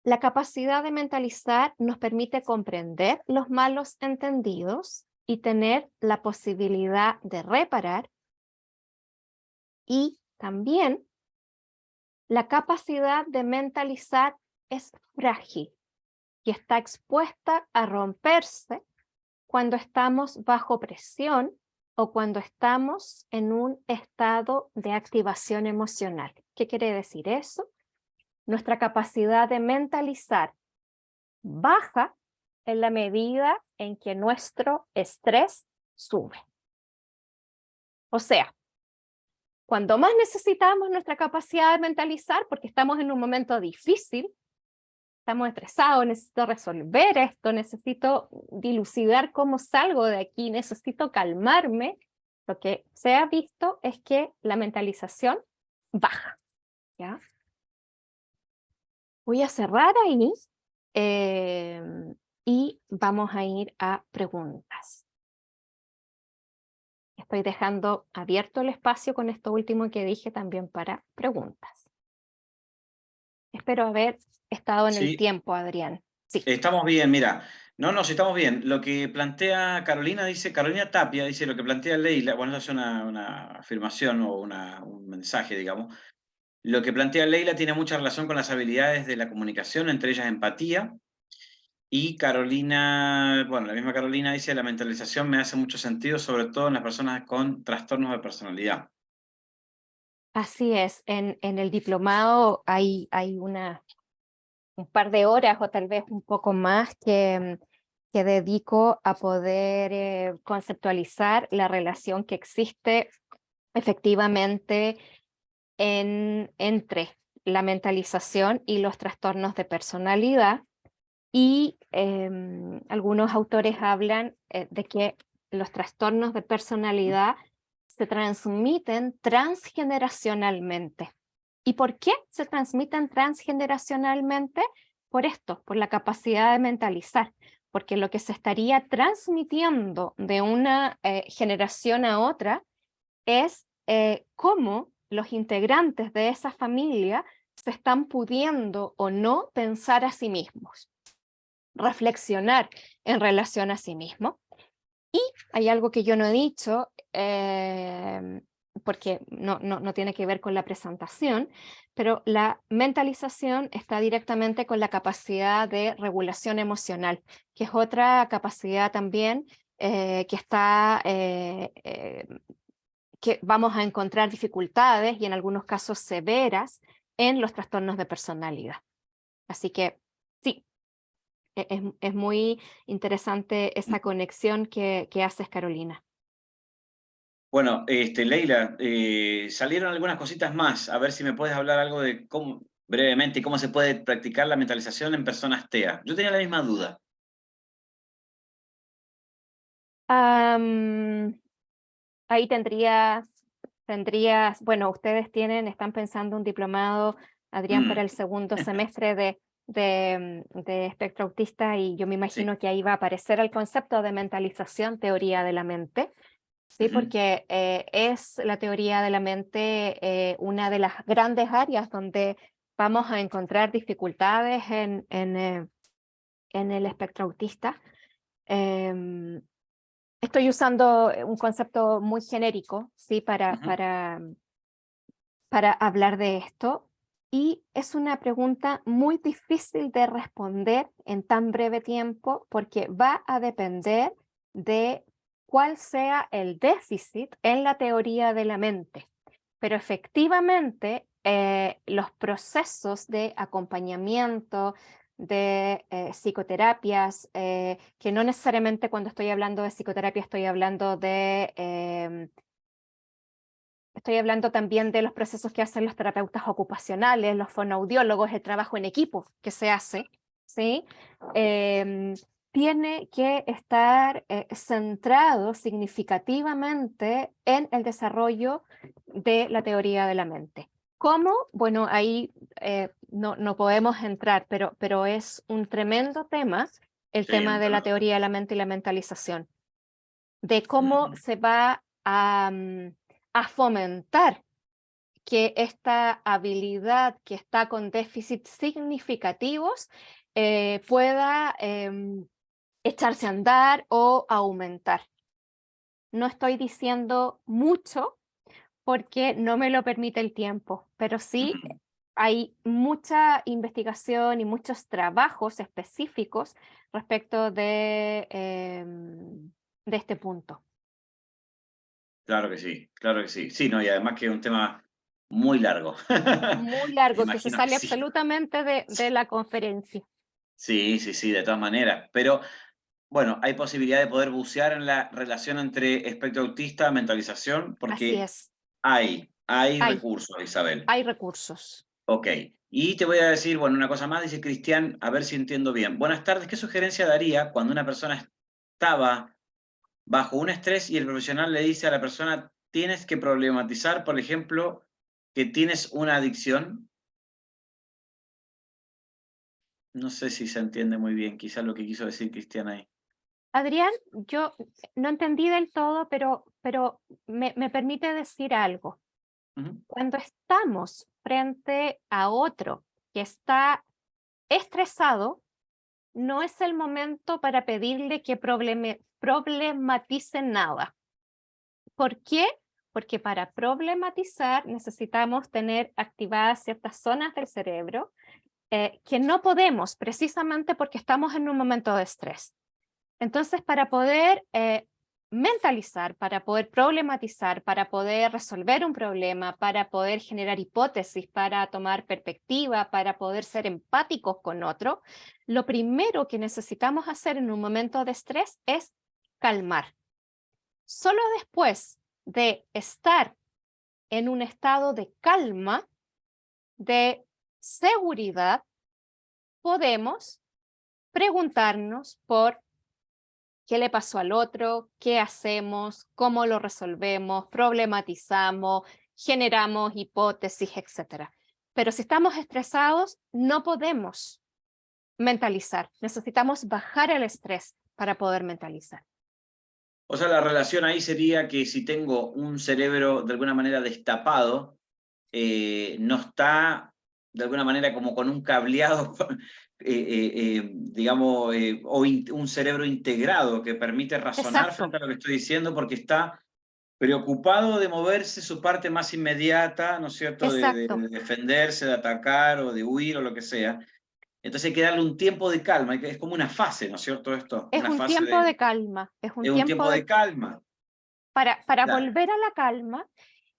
La capacidad de mentalizar nos permite comprender los malos entendidos y tener la posibilidad de reparar. Y también la capacidad de mentalizar es frágil y está expuesta a romperse cuando estamos bajo presión o cuando estamos en un estado de activación emocional. ¿Qué quiere decir eso? Nuestra capacidad de mentalizar baja en la medida en que nuestro estrés sube. O sea, cuando más necesitamos nuestra capacidad de mentalizar, porque estamos en un momento difícil, estamos estresados, necesito resolver esto, necesito dilucidar cómo salgo de aquí, necesito calmarme, lo que se ha visto es que la mentalización baja, ¿ya? Voy a cerrar ahí y vamos a ir a preguntas. Estoy dejando abierto el espacio con esto último que dije también para preguntas. Espero haber estado en el tiempo, Adrián. Sí. Estamos bien, mira. No, sí, estamos bien. Lo que plantea Carolina Tapia dice lo que plantea Leila, bueno, eso es una afirmación o un mensaje, digamos. Lo que plantea Leila tiene mucha relación con las habilidades de la comunicación, entre ellas empatía. Y Carolina, bueno, la misma Carolina dice, la mentalización me hace mucho sentido, sobre todo en las personas con trastornos de personalidad. Así es, en el diplomado hay un par de horas o tal vez un poco más que dedico a poder conceptualizar la relación que existe efectivamente entre la mentalización y los trastornos de personalidad. Y algunos autores hablan de que los trastornos de personalidad se transmiten transgeneracionalmente. ¿Y por qué se transmiten transgeneracionalmente? Por esto, por la capacidad de mentalizar, porque lo que se estaría transmitiendo de una generación a otra es cómo los integrantes de esa familia se están pudiendo o no pensar a sí mismos, reflexionar en relación a sí mismo. Y hay algo que yo no he dicho, porque no tiene que ver con la presentación, pero la mentalización está directamente con la capacidad de regulación emocional, que es otra capacidad también que está, que vamos a encontrar dificultades y en algunos casos severas en los trastornos de personalidad. Así que sí, es muy interesante esa conexión que haces, Carolina. Bueno, Leila, salieron algunas cositas más. A ver si me puedes hablar algo de cómo, brevemente, cómo se puede practicar la mentalización en personas TEA. Yo tenía la misma duda. Ahí tendrías, bueno, ustedes están pensando un diplomado, Adrián, para el segundo semestre de espectro autista, y yo me imagino Sí. que ahí va a aparecer el concepto de mentalización, teoría de la mente. Sí, porque es la teoría de la mente una de las grandes áreas donde vamos a encontrar dificultades en el espectro autista. Estoy usando un concepto muy genérico, ¿sí? Ujú. Para hablar de esto. Y es una pregunta muy difícil de responder en tan breve tiempo porque va a depender de cuál sea el déficit en la teoría de la mente. Pero efectivamente, los procesos de acompañamiento, de psicoterapias, que no necesariamente cuando estoy hablando de psicoterapia estoy hablando también de los procesos que hacen los terapeutas ocupacionales, los fonoaudiólogos, el trabajo en equipo que se hace, ¿sí? Em, Tiene que estar centrado significativamente en el desarrollo de la teoría de la mente. ¿Cómo? Bueno, ahí no podemos entrar, pero es un tremendo tema, el Sí, tema un de la tema. teoría de la mente y la mentalización, de cómo Ujú. se va a fomentar que esta habilidad que está con déficits significativos pueda echarse a andar o aumentar. No estoy diciendo mucho porque no me lo permite el tiempo, pero sí Ujú. hay mucha investigación y muchos trabajos específicos respecto de este punto. Claro que sí, claro que sí. Sí, no, y además que es un tema muy largo. Muy Me largo, que se imagino que sale sí. absolutamente de la conferencia. Sí, sí, sí, de todas maneras. Pero bueno, hay posibilidad de poder bucear en la relación entre espectro autista, mentalización, Así porque es, hay hay, recursos, Isabel. hay recursos. Ok. Y te voy a decir, bueno, una cosa más, dice Cristian, a ver si entiendo bien. Buenas tardes, ¿qué sugerencia daría cuando una persona estaba bajo un estrés y el profesional le dice a la persona, tienes que problematizar, por ejemplo, que tienes una adicción? No sé si se entiende muy bien, quizás lo que quiso decir Cristian ahí. Adrián, yo no entendí del todo, pero me permite decir algo. Ujú. Cuando estamos frente a otro que está estresado, no es el momento para pedirle que problematice nada. ¿Por qué? Porque para problematizar necesitamos tener activadas ciertas zonas del cerebro que no podemos precisamente porque estamos en un momento de estrés. Entonces, para poder mentalizar, para poder problematizar, para poder resolver un problema, para poder generar hipótesis, para tomar perspectiva, para poder ser empáticos con otro, lo primero que necesitamos hacer en un momento de estrés es calmar. Solo después de estar en un estado de calma, de seguridad, podemos preguntarnos por qué le pasó al otro, qué hacemos, cómo lo resolvemos, problematizamos, generamos hipótesis, etcétera. Pero si estamos estresados, no podemos mentalizar. Necesitamos bajar el estrés para poder mentalizar. O sea, la relación ahí sería que si tengo un cerebro de alguna manera destapado, no está de alguna manera como con un cableado, digamos, un cerebro integrado que permite razonar Exacto, frente a lo que estoy diciendo porque está preocupado de moverse su parte más inmediata, ¿no es cierto?, exacto. de defenderse, de atacar o de huir o lo que sea. Entonces hay que darle un tiempo de calma, es como una fase, ¿no es cierto esto? Es Una un fase tiempo de, de calma, es un es un tiempo tiempo de calma. para Claro. volver a la calma.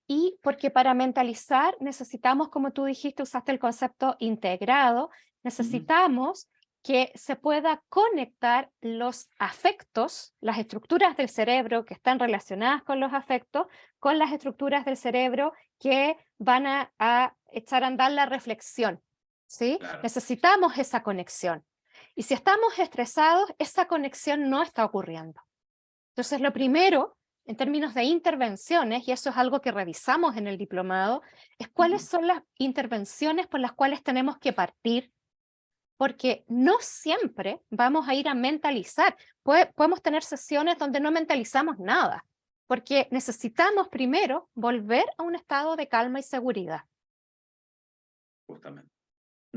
Y porque para mentalizar necesitamos, como tú dijiste, usaste el concepto integrado, Ujú. necesitamos que se pueda conectar los afectos, las estructuras del cerebro que están relacionadas con los afectos, con las estructuras del cerebro que van a echar a andar la reflexión, ¿sí? Claro. Necesitamos esa conexión. Y si estamos estresados, esa conexión no está ocurriendo. Entonces, lo primero, en términos de intervenciones, y eso es algo que revisamos en el diplomado, es cuáles Ujú. son las intervenciones por las cuales tenemos que partir, porque no siempre vamos a ir a mentalizar. Podemos tener sesiones donde no mentalizamos nada, porque necesitamos primero volver a un estado de calma y seguridad. Justamente.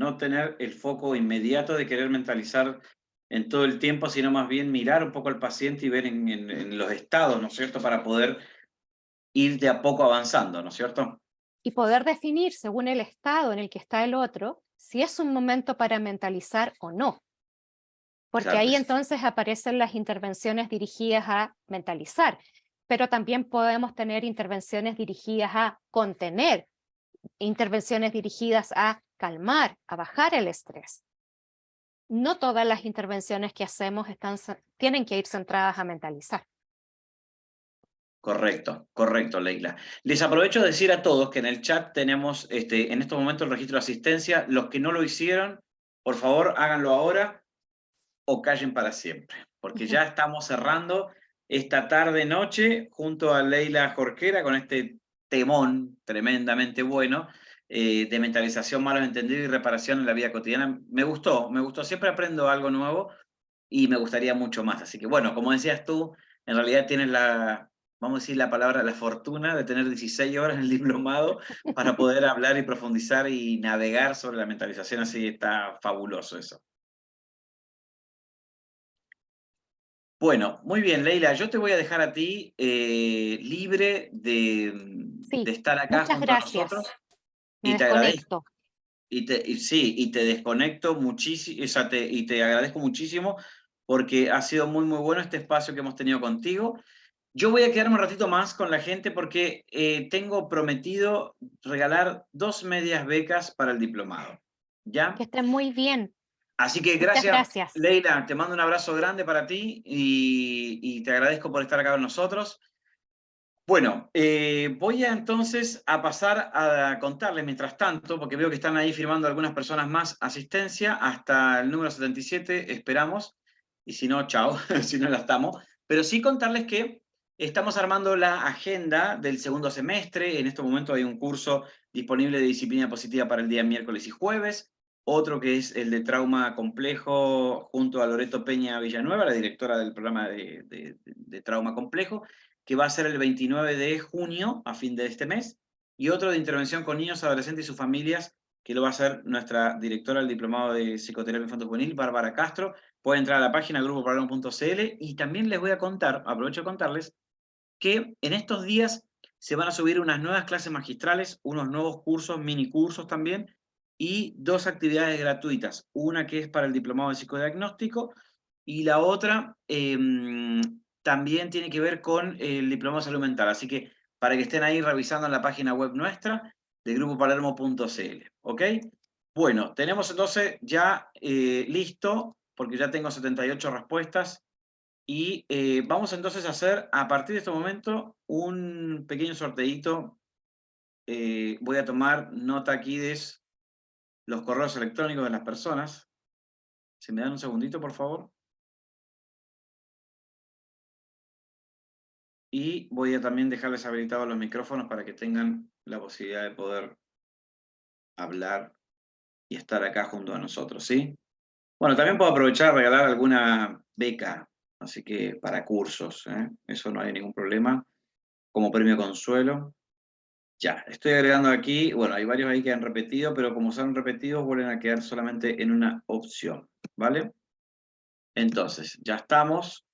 no tener el foco inmediato de querer mentalizar en todo el tiempo, sino más bien mirar un poco al paciente y ver en los estados, ¿no es cierto?, para poder ir de a poco avanzando, ¿no es cierto? Y poder definir, según el estado en el que está el otro, si es un momento para mentalizar o no. Porque Claro que ahí sí. entonces aparecen las intervenciones dirigidas a mentalizar, pero también podemos tener intervenciones dirigidas a contener, intervenciones dirigidas a calmar, a bajar el estrés. No todas las intervenciones que hacemos tienen que ir centradas a mentalizar. Correcto, correcto, Leila. Les aprovecho de decir a todos que en el chat tenemos en estos momentos el registro de asistencia. Los que no lo hicieron, por favor, háganlo ahora o callen para siempre, porque ya estamos cerrando esta tarde-noche junto a Leila Jorquera con este temón tremendamente bueno de mentalización, malos entendidos y reparación en la vida cotidiana. Me gustó, siempre aprendo algo nuevo y me gustaría mucho más. Así que bueno, como decías tú, en realidad tienes vamos a decir la palabra, la fortuna de tener 16 horas en el diplomado para poder hablar y profundizar y navegar sobre la mentalización, así está fabuloso eso. Bueno, muy bien, Leila, yo te voy a dejar a ti libre de Sí, estar acá muchas junto a gracias. nosotros Me y te agradezco. desconecto. Sí, y te desconecto muchísimo, y te agradezco muchísimo porque ha sido muy, muy bueno este espacio que hemos tenido contigo. Yo voy a quedarme un ratito más con la gente porque tengo prometido regalar 2 medias becas para el diplomado. Que ¿Ya? estén muy bien. Así que Muchas gracias, gracias. Leila. Te mando un abrazo grande para ti y te agradezco por estar acá con nosotros. Bueno, voy entonces a pasar a contarles mientras tanto, porque veo que están ahí firmando algunas personas más asistencia hasta el número 77, esperamos, y si no, chao, si no la estamos, pero sí contarles que estamos armando la agenda del segundo semestre. En este momento hay un curso disponible de disciplina positiva para el día miércoles y jueves, otro que es el de trauma complejo junto a Loreto Peña Villanueva, la directora del programa de trauma complejo, que va a ser el 29 de junio, a fin de este mes, y otro de intervención con niños, adolescentes y sus familias, que lo va a hacer nuestra directora del Diplomado de Psicoterapia Infantil Juvenil, Bárbara Castro. Pueden entrar a la página grupopalermo.cl y también les voy a contar, aprovecho de contarles, que en estos días se van a subir unas nuevas clases magistrales, unos nuevos cursos, mini cursos también, y 2 actividades gratuitas. Una que es para el Diplomado de Psicodiagnóstico y la otra también tiene que ver con el Diplomado de Salud Mental. Así que para que estén ahí revisando en la página web nuestra de grupopalermo.cl. ¿Ok? Bueno, tenemos entonces ya listo, porque ya tengo 78 respuestas. Y vamos entonces a hacer, a partir de este momento, un pequeño sorteíto. Voy a tomar nota aquí de los correos electrónicos de las personas. Si me dan un segundito, por favor. Y voy a también dejarles habilitados los micrófonos para que tengan la posibilidad de poder hablar y estar acá junto a nosotros, ¿sí? Bueno, también puedo aprovechar a regalar alguna beca, así que para cursos, eso no hay ningún problema, como premio consuelo. Ya, estoy agregando aquí, bueno, hay varios ahí que han repetido, pero como son repetidos, vuelven a quedar solamente en una opción, ¿vale? Entonces, ya estamos.